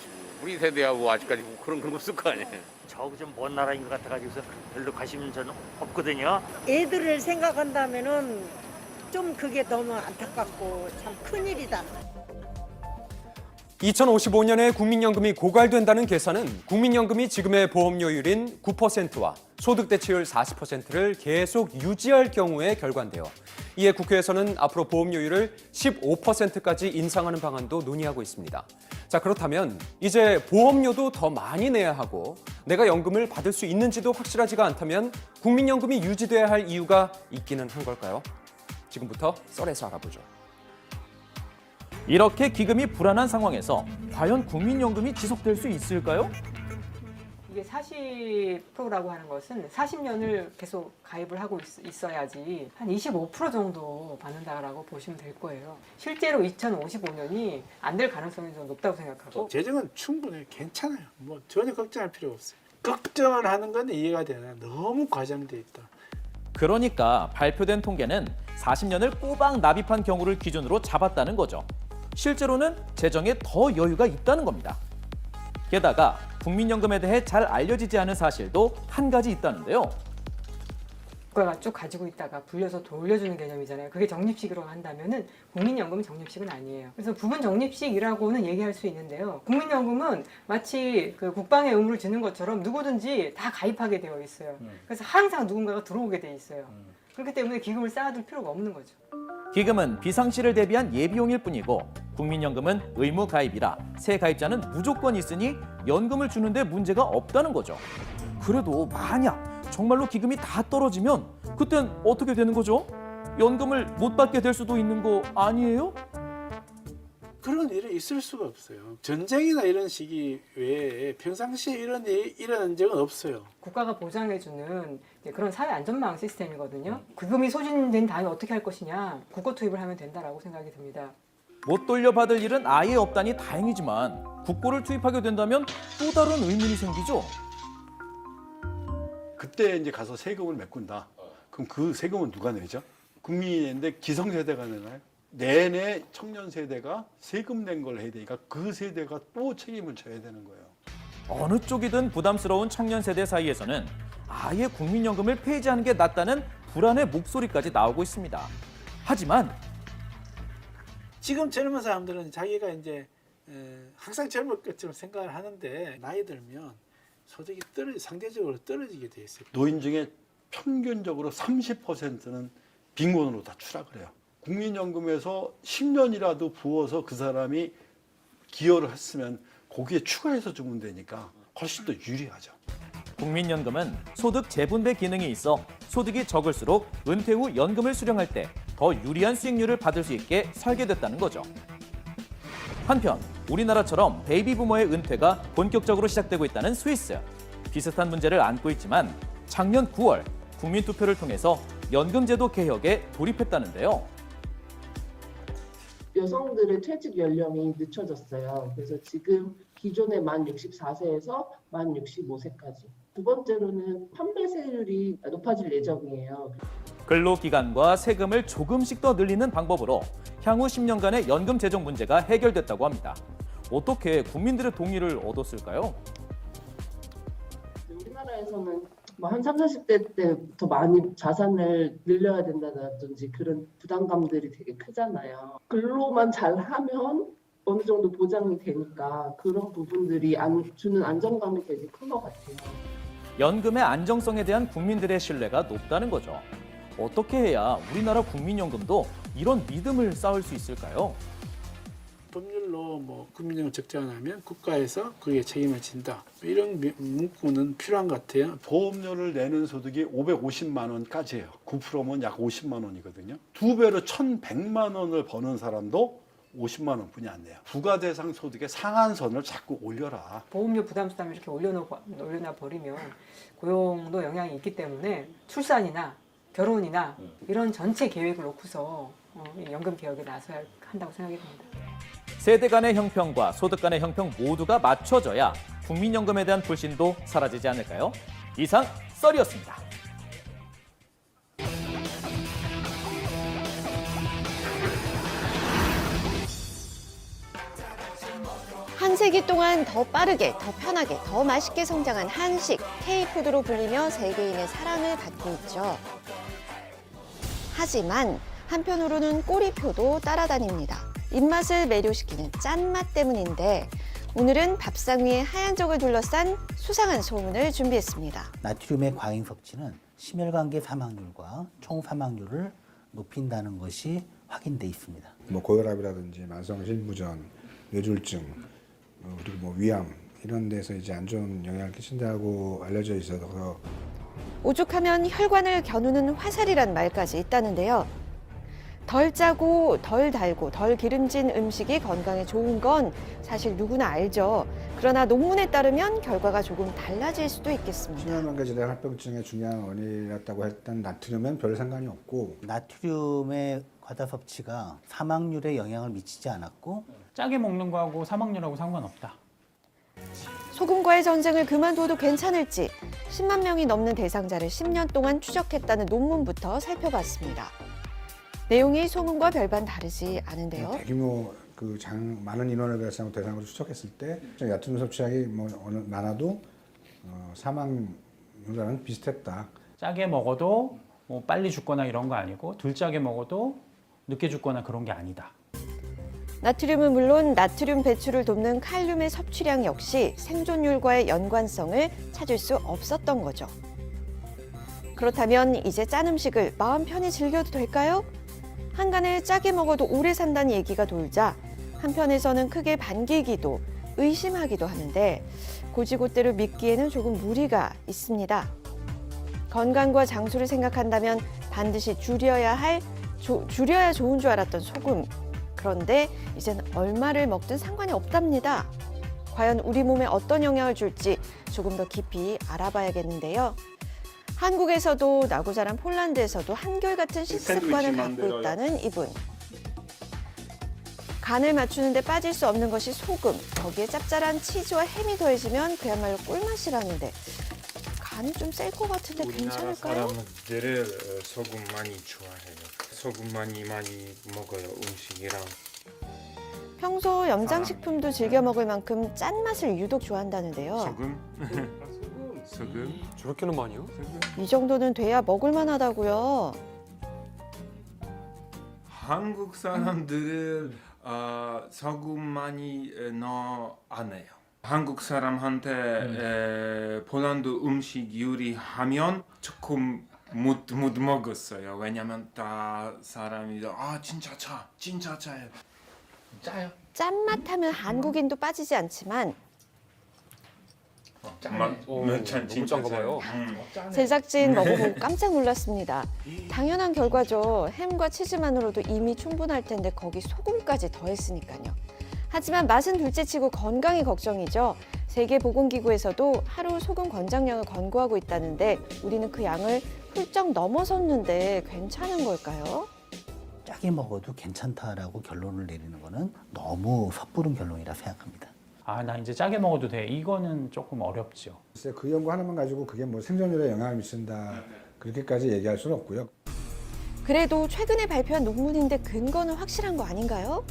우리 세대하고 아직까지 그런 거 없을 거 아니에요. 저거 좀 먼 나라인 것 같아가지고서 별로 관심은 저는 없거든요. 애들을 생각한다면은 좀 그게 너무 안타깝고 참 큰일이다. 2055년에 국민연금이 고갈된다는 계산은 국민연금이 지금의 보험료율인 9%와 소득 대체율 40%를 계속 유지할 경우의 결과인데요. 이에 국회에서는 앞으로 보험료율을 15%까지 인상하는 방안도 논의하고 있습니다. 자, 그렇다면 이제 보험료도 더 많이 내야 하고 내가 연금을 받을 수 있는지도 확실하지가 않다면 국민연금이 유지돼야 할 이유가 있기는 한 걸까요? 지금부터 썰에서 알아보죠. 이렇게 기금이 불안한 상황에서 과연 국민연금이 지속될 수 있을까요? 이게 40%라고 하는 것은 40년을 계속 가입을 하고 있어야지 한 25% 정도 받는다라고 보시면 될 거예요. 실제로 2055년이 안 될 가능성이 좀 높다고 생각하고. 재정은 충분히 괜찮아요. 뭐 전혀 걱정할 필요 없어요. 걱정을 하는 건 이해가 되나 너무 과장돼 있다. 그러니까 발표된 통계는 40년을 꼬박 납입한 경우를 기준으로 잡았다는 거죠. 실제로는 재정에 더 여유가 있다는 겁니다. 게다가 국민연금에 대해 잘 알려지지 않은 사실도 한 가지 있다는데요. 국가가 쭉 가지고 있다가 불려서 돌려주는 개념이잖아요. 그게 적립식으로 한다면은 국민연금은 적립식은 아니에요. 그래서 부분 적립식이라고는 얘기할 수 있는데요. 국민연금은 마치 그 국방의 의무를 지는 것처럼 누구든지 다 가입하게 되어 있어요. 그래서 항상 누군가가 들어오게 돼 있어요. 그렇기 때문에 기금을 쌓아둘 필요가 없는 거죠. 기금은 비상시를 대비한 예비용일 뿐이고 국민연금은 의무 가입이라 새 가입자는 무조건 있으니 연금을 주는데 문제가 없다는 거죠. 그래도 만약 정말로 기금이 다 떨어지면 그땐 어떻게 되는 거죠? 연금을 못 받게 될 수도 있는 거 아니에요? 그런 일이 있을 수가 없어요. 전쟁이나 이런 시기 외에 평상시에 이런 일이 일어난 적은 없어요. 국가가 보장해주는 그런 사회 안전망 시스템이거든요. 기금이 소진된 다음에 어떻게 할 것이냐, 국고 투입을 하면 된다라고 생각이 듭니다. 못 돌려받을 일은 아예 없다니 다행이지만 국고를 투입하게 된다면 또 다른 의문이 생기죠. 그때 이제 가서 세금을 메꾼다. 그럼 그 세금은 누가 내죠? 국민이 내는데 기성세대가 내나요? 내내 청년 세대가 세금 낸 걸 해야 되니까 그 세대가 또 책임을 져야 되는 거예요. 어느 쪽이든 부담스러운 청년 세대 사이에서는 아예 국민연금을 폐지하는 게 낫다는 불안의 목소리까지 나오고 있습니다. 하지만 지금 젊은 사람들은 자기가 이제 항상 젊을 것처럼 생각을 하는데 나이 들면 소득이 상대적으로 떨어지게 돼 있어요. 노인 중에 평균적으로 30%는 빈곤으로 다 추락을 해요. 국민연금에서 10년이라도 부어서 그 사람이 기여를 했으면 거기에 추가해서 주면 되니까 훨씬 더 유리하죠. 국민연금은 소득 재분배 기능이 있어 소득이 적을수록 은퇴 후 연금을 수령할 때 더 유리한 수익률을 받을 수 있게 설계됐다는 거죠. 한편 우리나라처럼 베이비 부머의 은퇴가 본격적으로 시작되고 있다는 스위스. 비슷한 문제를 안고 있지만 작년 9월 국민투표를 통해서 연금제도 개혁에 돌입했다는데요. 여성들의 퇴직 연령이 늦춰졌어요. 그래서 지금 기존의 만 64세에서 만 65세까지. 두 번째로는 판매세율이 높아질 예정이에요. 근로기간과 세금을 조금씩 더 늘리는 방법으로 향후 10년간의 연금 재정 문제가 해결됐다고 합니다. 어떻게 국민들의 동의를 얻었을까요? 우리나라에서는 한 30, 40대 때부터 많이 자산을 늘려야 된다든지 그런 부담감들이 되게 크잖아요. 근로만 잘하면 어느 정도 보장이 되니까 그런 부분들이 주는 안정감이 되게 큰 것 같아요. 연금의 안정성에 대한 국민들의 신뢰가 높다는 거죠. 어떻게 해야 우리나라 국민연금도 이런 믿음을 쌓을 수 있을까요? 법률로 국민연금 적자하면 국가에서 그게 책임을 진다. 이런 문구는 필요한 것 같아요. 보험료를 내는 소득이 550만 원까지예요. 9%면 약 50만 원이거든요. 2배로 1,100만 원을 버는 사람도 50만 원뿐이 안 돼요. 부가대상 소득의 상한선을 자꾸 올려라. 보험료 부담수당을 이렇게 올려놔 버리면 고용도 영향이 있기 때문에 출산이나 결혼이나 이런 전체 계획을 놓고서 연금 개혁에 나서야 한다고 생각이 듭니다. 세대 간의 형평과 소득 간의 형평 모두가 맞춰져야 국민연금에 대한 불신도 사라지지 않을까요? 이상 썰이었습니다. 한 세기 동안 더 빠르게, 더 편하게, 더 맛있게 성장한 한식, K푸드로 불리며 세계인의 사랑을 받고 있죠. 하지만 한편으로는 꼬리표도 따라다닙니다. 입맛을 매료시키는 짠맛 때문인데 오늘은 밥상 위에 하얀 적을 둘러싼 수상한 소문을 준비했습니다. 나트륨의 과잉 섭취는 심혈관계 사망률과 총 사망률을 높인다는 것이 확인돼 있습니다. 뭐 고혈압이라든지 만성실부전, 뇌졸중, 그리고 뭐 위암 이런 데서 이제 안 좋은 영향을 끼친다고 알려져 있어서 오죽하면 혈관을 겨누는 화살이란 말까지 있다는데요. 덜 짜고 덜 달고 덜 기름진 음식이 건강에 좋은 건 사실 누구나 알죠. 그러나 논문에 따르면 결과가 조금 달라질 수도 있겠습니다. 심혈관계질환 합병증의 중요한 원인이었다고 했던 나트륨은 별 상관이 없고 나트륨의 과다 섭취가 사망률에 영향을 미치지 않았고 짜게 먹는 거하고 사망률하고 상관없다. 소금과의 전쟁을 그만둬도 괜찮을지 10만 명이 넘는 대상자를 10년 동안 추적했다는 논문부터 살펴봤습니다. 내용이 소문과 별반 다르지 않은데요. 대규모 많은 인원을 대상으로 추적했을 때 나트륨 섭취량이 뭐 어느 많아도 사망률과는 비슷했다. 짜게 먹어도 뭐 빨리 죽거나 이런 거 아니고 덜 짜게 먹어도 늦게 죽거나 그런 게 아니다. 나트륨은 물론 나트륨 배출을 돕는 칼륨의 섭취량 역시 생존율과의 연관성을 찾을 수 없었던 거죠. 그렇다면 이제 짠 음식을 마음 편히 즐겨도 될까요? 한간을 짜게 먹어도 오래 산다는 얘기가 돌자 한편에서는 크게 반기기도 의심하기도 하는데 고지고대로 믿기에는 조금 무리가 있습니다. 건강과 장수를 생각한다면 반드시 줄여야 좋은 줄 알았던 소금. 그런데 이젠 얼마를 먹든 상관이 없답니다. 과연 우리 몸에 어떤 영향을 줄지 조금 더 깊이 알아봐야겠는데요. 한국에서도 나고 자란 폴란드에서도 한결같은 식습관을 갖고 있다는 이분. 간을 맞추는데 빠질 수 없는 것이 소금. 거기에 짭짤한 치즈와 햄이 더해지면 그야말로 꿀맛이라는데 간이 좀 셀 것 같은데 괜찮을까요? 사람들은 소금 많이 좋아해요. 소금 많이 먹어요, 음식이랑. 평소 염장식품도 즐겨 먹을 만큼 짠맛을 유독 좋아한다는데요. 소금? 저렇게는 많이요? 이 정도는 돼야 먹을 만하다고요. 한국 사람들은 소금 많이 넣어 안 해요. 한국 사람한테 폴란드 음식 요리하면 조금 못 먹었어요. 왜냐면 다 사람이 진짜 짜요. 짜요. 짠맛 하면 한국인도 빠지지 않지만 너무 짠가 봐요. 제작진 먹어보고 깜짝 놀랐습니다. 당연한 결과죠. 햄과 치즈만으로도 이미 충분할 텐데 거기 소금까지 더했으니까요. 하지만 맛은 둘째치고 건강이 걱정이죠. 세계보건기구에서도 하루 소금 권장량을 권고하고 있다는데 우리는 그 양을 훌쩍 넘어섰는데 괜찮은 걸까요? 짜게 먹어도 괜찮다라고 결론을 내리는 거는 너무 섣부른 결론이라 생각합니다. 나 이제 짜게 먹어도 돼. 이거는 조금 어렵죠. 글쎄 그 연구 하나만 가지고 그게 뭐 생존율에 영향을 미친다 그렇게까지 얘기할 수는 없고요. 그래도 최근에 발표한 논문인데 근거는 확실한 거 아닌가요?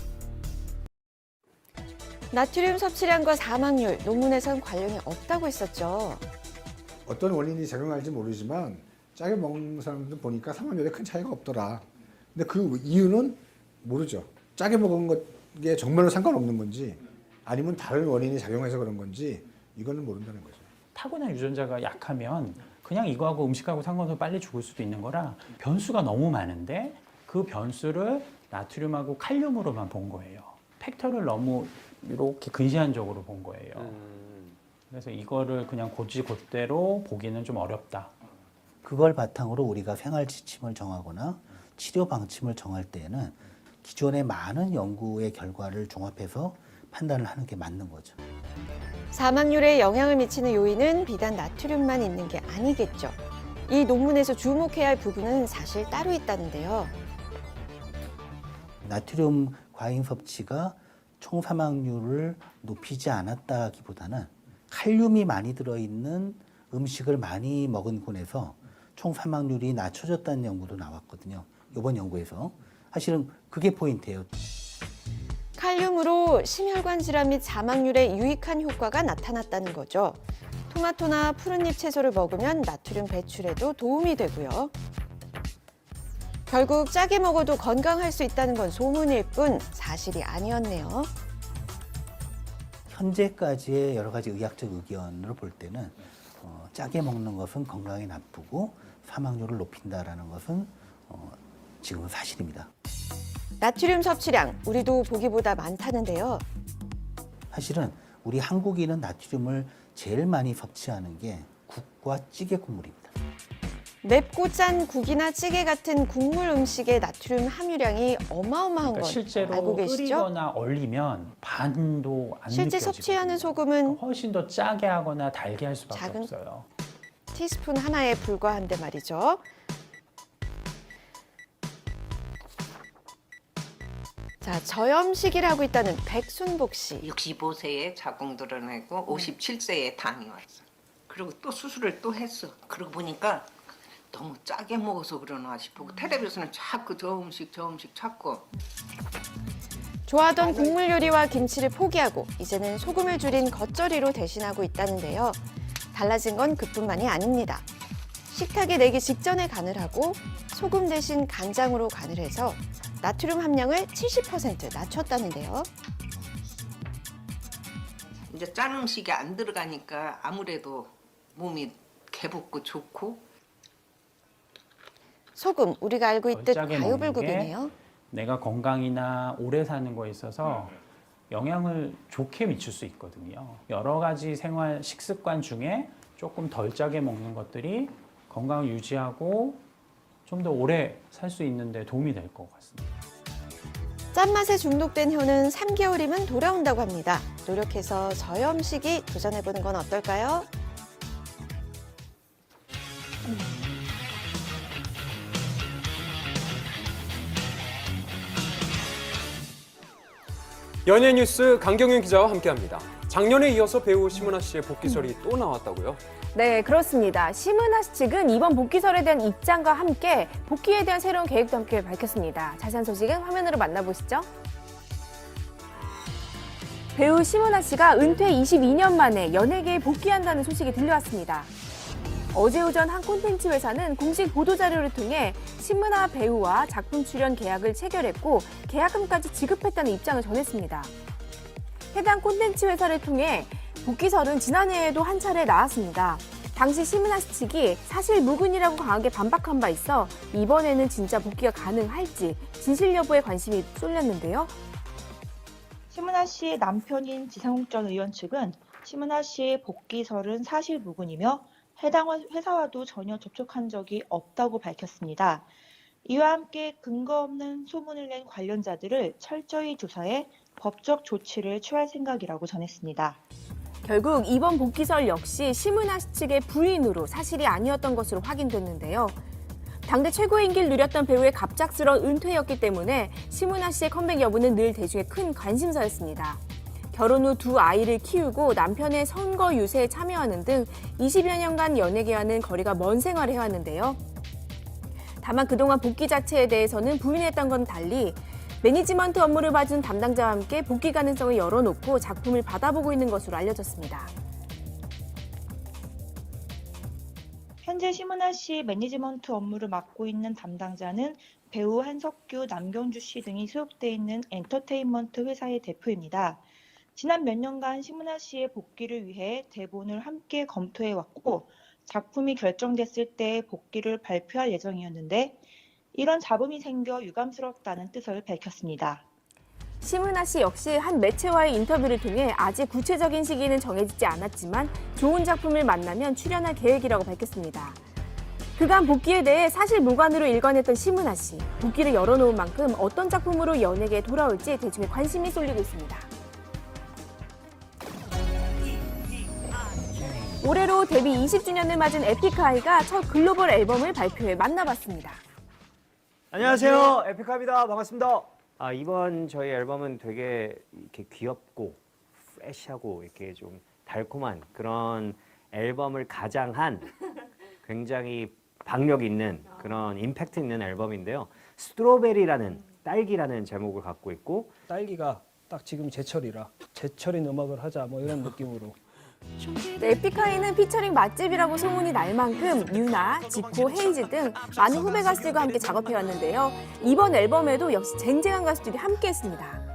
나트륨 섭취량과 사망률, 논문에선 관련이 없다고 했었죠. 어떤 원인이 작용할지 모르지만 짜게 먹는 사람들 보니까 사망률에 큰 차이가 없더라. 근데 그 이유는 모르죠. 짜게 먹은 게 정말로 상관없는 건지 아니면 다른 원인이 작용해서 그런 건지 이거는 모른다는 거죠. 타고난 유전자가 약하면 그냥 이거하고 음식하고 상관없이 빨리 죽을 수도 있는 거라 변수가 너무 많은데 그 변수를 나트륨하고 칼륨으로만 본 거예요. 팩터를 너무 이렇게 근시안적으로 본 거예요. 그래서 이거를 그냥 고지고대로 보기는 좀 어렵다. 그걸 바탕으로 우리가 생활 지침을 정하거나 치료 방침을 정할 때에는 기존의 많은 연구의 결과를 종합해서 판단을 하는 게 맞는 거죠. 사망률에 영향을 미치는 요인은 비단 나트륨만 있는 게 아니겠죠. 이 논문에서 주목해야 할 부분은 사실 따로 있다는데요. 나트륨 과잉 섭취가 총 사망률을 높이지 않았다기보다는 칼륨이 많이 들어있는 음식을 많이 먹은 군에서 총 사망률이 낮춰졌다는 연구도 나왔거든요. 이번 연구에서. 사실은 그게 포인트예요. 칼륨으로 심혈관 질환 및 사망률에 유익한 효과가 나타났다는 거죠. 토마토나 푸른잎 채소를 먹으면 나트륨 배출에도 도움이 되고요. 결국 짜게 먹어도 건강할 수 있다는 건 소문일 뿐 사실이 아니었네요. 현재까지의 여러 가지 의학적 의견으로 볼 때는 짜게 먹는 것은 건강에 나쁘고 사망률을 높인다라는 것은 지금은 사실입니다. 나트륨 섭취량 우리도 보기보다 많다는데요. 사실은 우리 한국인은 나트륨을 제일 많이 섭취하는 게 국과 찌개 국물입니다. 맵고 짠 국이나 찌개 같은 국물 음식의 나트륨 함유량이 어마어마한 건 실제로 알고 계시죠? 끓이거나 얼리면 반도 안 실제 느껴지거든요. 섭취하는 소금은 훨씬 더 짜게 하거나 달게 할 수밖에 작은 없어요. 티스푼 하나에 불과한데 말이죠. 자, 저염식이라고 있다는 백순복 씨. 65세에 자궁 드러내고 57세에 당이 왔어. 그리고 또 수술을 또 했어. 그러고 보니까 너무 짜게 먹어서 그러나 싶고 텔레비전은 자꾸 저 음식 찾고. 좋아하던 국물 요리와 김치를 포기하고 이제는 소금을 줄인 겉절이로 대신하고 있다는데요. 달라진 건 그뿐만이 아닙니다. 식탁에 내기 직전에 간을 하고 소금 대신 간장으로 간을 해서 나트륨 함량을 70% 낮췄다는데요. 이제 짠 음식이 안 들어가니까 아무래도 몸이 개붓고 좋고. 소금, 우리가 알고 있듯 짜게 과유불급이네요. 먹는 게 내가 건강이나 오래 사는 거에 있어서 영향을 좋게 미칠 수 있거든요. 여러 가지 생활 식습관 중에 조금 덜 짜게 먹는 것들이 건강을 유지하고 좀 더 오래 살 수 있는데 도움이 될 것 같습니다. 짠맛에 중독된 혀는 3개월이면 돌아온다고 합니다. 노력해서 저염식이 도전해보는 건 어떨까요? 연예 뉴스 강경윤 기자와 함께합니다. 작년에 이어서 배우 심은하 씨의 복귀설이 또 나왔다고요? 네, 그렇습니다. 심은하 씨 측은 이번 복귀설에 대한 입장과 함께 복귀에 대한 새로운 계획도 함께 밝혔습니다. 자세한 소식은 화면으로 만나보시죠. 배우 심은하 씨가 은퇴 22년 만에 연예계에 복귀한다는 소식이 들려왔습니다. 어제 오전 한 콘텐츠 회사는 공식 보도자료를 통해 심은하 배우와 작품 출연 계약을 체결했고 계약금까지 지급했다는 입장을 전했습니다. 해당 콘텐츠 회사를 통해 복귀설은 지난해에도 한 차례 나왔습니다. 당시 심은하 씨 측이 사실 무근이라고 강하게 반박한 바 있어 이번에는 진짜 복귀가 가능할지 진실 여부에 관심이 쏠렸는데요. 심은하 씨의 남편인 지상욱 전 의원 측은 심은하 씨의 복귀설은 사실 무근이며 해당 회사와도 전혀 접촉한 적이 없다고 밝혔습니다. 이와 함께 근거 없는 소문을 낸 관련자들을 철저히 조사해 법적 조치를 취할 생각이라고 전했습니다. 결국 이번 복귀설 역시 심은하 씨 측의 부인으로 사실이 아니었던 것으로 확인됐는데요. 당대 최고의 인기를 누렸던 배우의 갑작스러운 은퇴였기 때문에 심은하 씨의 컴백 여부는 늘 대중의 큰 관심사였습니다. 결혼 후 두 아이를 키우고 남편의 선거 유세에 참여하는 등 20여 년간 연예계와는 거리가 먼 생활을 해왔는데요. 다만 그동안 복귀 자체에 대해서는 부인했던 건 달리 매니지먼트 업무를 봐준 담당자와 함께 복귀 가능성을 열어놓고 작품을 받아보고 있는 것으로 알려졌습니다. 현재 심은하 씨의 매니지먼트 업무를 맡고 있는 담당자는 배우 한석규, 남경주 씨 등이 소속돼 있는 엔터테인먼트 회사의 대표입니다. 지난 몇 년간 심은하 씨의 복귀를 위해 대본을 함께 검토해왔고 작품이 결정됐을 때 복귀를 발표할 예정이었는데 이런 잡음이 생겨 유감스럽다는 뜻을 밝혔습니다. 심은하 씨 역시 한 매체와의 인터뷰를 통해 아직 구체적인 시기는 정해지지 않았지만 좋은 작품을 만나면 출연할 계획이라고 밝혔습니다. 그간 복귀에 대해 사실 무관으로 일관했던 심은하 씨. 복귀를 열어놓은 만큼 어떤 작품으로 연예계에 돌아올지 대중의 관심이 쏠리고 있습니다. 올해로 데뷔 20주년을 맞은 에픽하이가 첫 글로벌 앨범을 발표해 만나봤습니다. 안녕하세요, 에픽하이입니다. 반갑습니다. 이번 저희 앨범은 되게 이렇게 귀엽고 프레시하고 이렇게 좀 달콤한 그런 앨범을 가장한 굉장히 박력 있는 그런 임팩트 있는 앨범인데요. 스트로베리라는 딸기라는 제목을 갖고 있고 딸기가 딱 지금 제철이라 제철인 음악을 하자 뭐 이런 느낌으로 네, 에픽하이는 피처링 맛집이라고 소문이 날 만큼 유나, 지코, 헤이즈 등 많은 후배 가수들과 함께 작업해왔는데요. 이번 앨범에도 역시 쟁쟁한 가수들이 함께했습니다.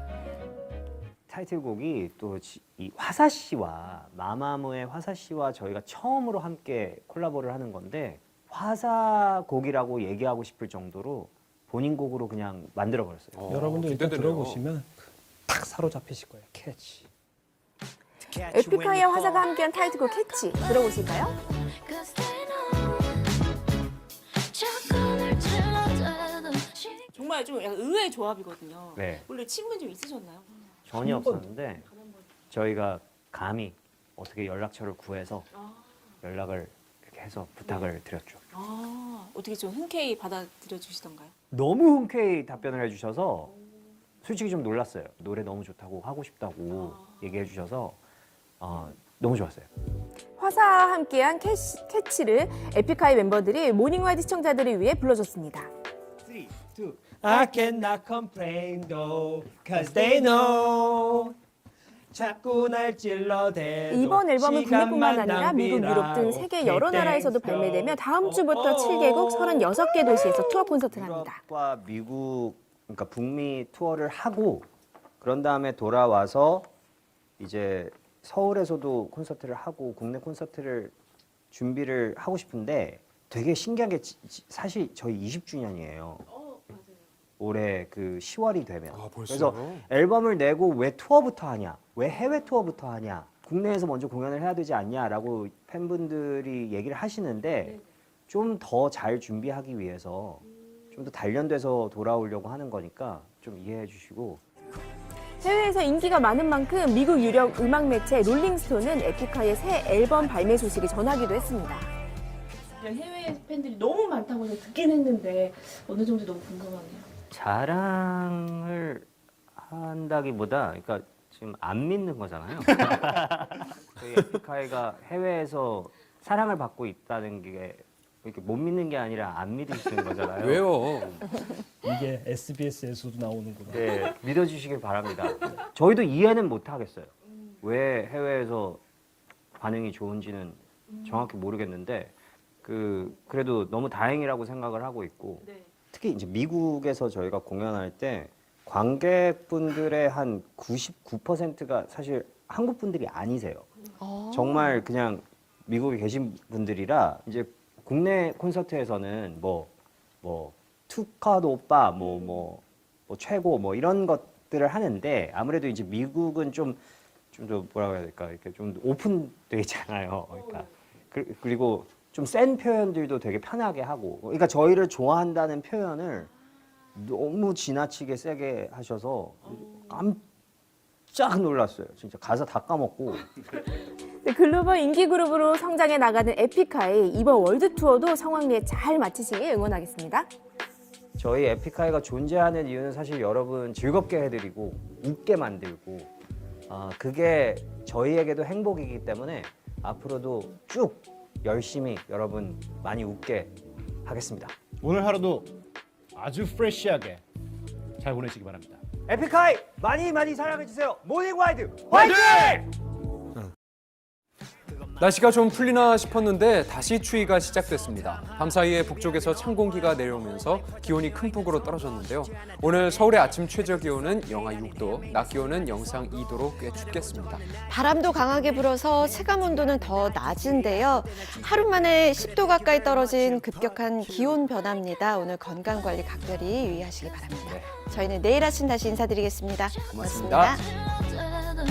타이틀곡이 또 이 화사 씨와 마마무의 화사 씨와 저희가 처음으로 함께 콜라보를 하는 건데 화사 곡이라고 얘기하고 싶을 정도로 본인 곡으로 그냥 만들어 버렸어요. 여러분들 일단 들어보시면 딱 사로잡히실 거예요. 캐치. 에픽하이와 화사가 함께한 타이틀곡 캐치 들어보실까요? 정말 좀 약간 의외의 조합이거든요. 네. 원래 친분 좀 있으셨나요? 전혀 없었는데 저희가 감히 어떻게 연락처를 구해서 연락을 이렇게 해서 부탁을 드렸죠. 어떻게 좀 흔쾌히 받아들여 주시던가요? 너무 흔쾌히 답변을 해주셔서 솔직히 좀 놀랐어요. 노래 너무 좋다고 하고 싶다고 얘기해 주셔서 너무 좋았어요. 화사와 함께한 캐치를 에픽하이 멤버들이 모닝와이드 시청자들을 위해 불러줬습니다. 3, 2. I cannot complain though, cause they know. 자꾸 날 찔러대도 이번 앨범은 국내뿐만 시간만 아니라 미국, 유럽 등 세계 여러 나라에서도 발매되며 다음 주부터 7개국 36개 도시에서 투어 콘서트를 합니다. 유럽과 미국, 그러니까 북미 투어를 하고 그런 다음에 돌아와서 이제 서울에서도 콘서트를 하고 국내 콘서트를 준비를 하고 싶은데 되게 신기한 게 사실 저희 20주년이에요. 올해 그 10월이 되면. 그래서 앨범을 내고 왜 투어부터 하냐? 왜 해외 투어부터 하냐? 국내에서 먼저 공연을 해야 되지 않냐라고 팬분들이 얘기를 하시는데 좀 더 잘 준비하기 위해서 좀 더 단련돼서 돌아오려고 하는 거니까 좀 이해해 주시고. 해외에서 인기가 많은 만큼 미국 유력 음악 매체 롤링스톤은 에픽하이의 새 앨범 발매 소식을 전하기도 했습니다. 해외 팬들이 너무 많다고 해서 듣긴 했는데 어느 정도 너무 궁금하네요. 자랑을 한다기보다 그러니까 지금 안 믿는 거잖아요. 저희 에픽하이가 해외에서 사랑을 받고 있다는 게 이렇게 못 믿는 게 아니라 안 믿으시는 거잖아요. 왜요? 이게 SBS에서도 나오는구나. 네, 믿어주시길 바랍니다. 저희도 이해는 못 하겠어요. 왜 해외에서 반응이 좋은지는 정확히 모르겠는데 그래도 너무 다행이라고 생각을 하고 있고 특히 이제 미국에서 저희가 공연할 때 관객분들의 한 99%가 사실 한국 분들이 아니세요. 정말 그냥 미국에 계신 분들이라 이제 국내 콘서트에서는 뭐 투카드 오빠 뭐 최고 뭐 이런 것들을 하는데 아무래도 이제 미국은 좀 더 뭐라고 해야 될까 이렇게 좀 오픈돼 있잖아요. 그러니까 그리고 좀 센 표현들도 되게 편하게 하고 그러니까 저희를 좋아한다는 표현을 너무 지나치게 세게 하셔서 깜짝 놀랐어요. 진짜 가사 다 까먹고. 네, 글로벌 인기 그룹으로 성장해 나가는 에픽하이 이번 월드 투어도 성황리에 잘 마치시길 응원하겠습니다. 저희 에픽하이가 존재하는 이유는 사실 여러분 즐겁게 해드리고 웃게 만들고 그게 저희에게도 행복이기 때문에 앞으로도 쭉 열심히 여러분 많이 웃게 하겠습니다. 오늘 하루도 아주 프레시하게 잘 보내시기 바랍니다. 에픽하이 많이 사랑해주세요. 모닝와이드 화이팅! 날씨가 좀 풀리나 싶었는데 다시 추위가 시작됐습니다. 밤사이에 북쪽에서 찬 공기가 내려오면서 기온이 큰 폭으로 떨어졌는데요. 오늘 서울의 아침 최저 기온은 영하 6도, 낮 기온은 영상 2도로 꽤 춥겠습니다. 바람도 강하게 불어서 체감 온도는 더 낮은데요. 하루 만에 10도 가까이 떨어진 급격한 기온 변화입니다. 오늘 건강 관리 각별히 유의하시기 바랍니다. 저희는 내일 아침 다시 인사드리겠습니다. 고맙습니다. 고맙습니다.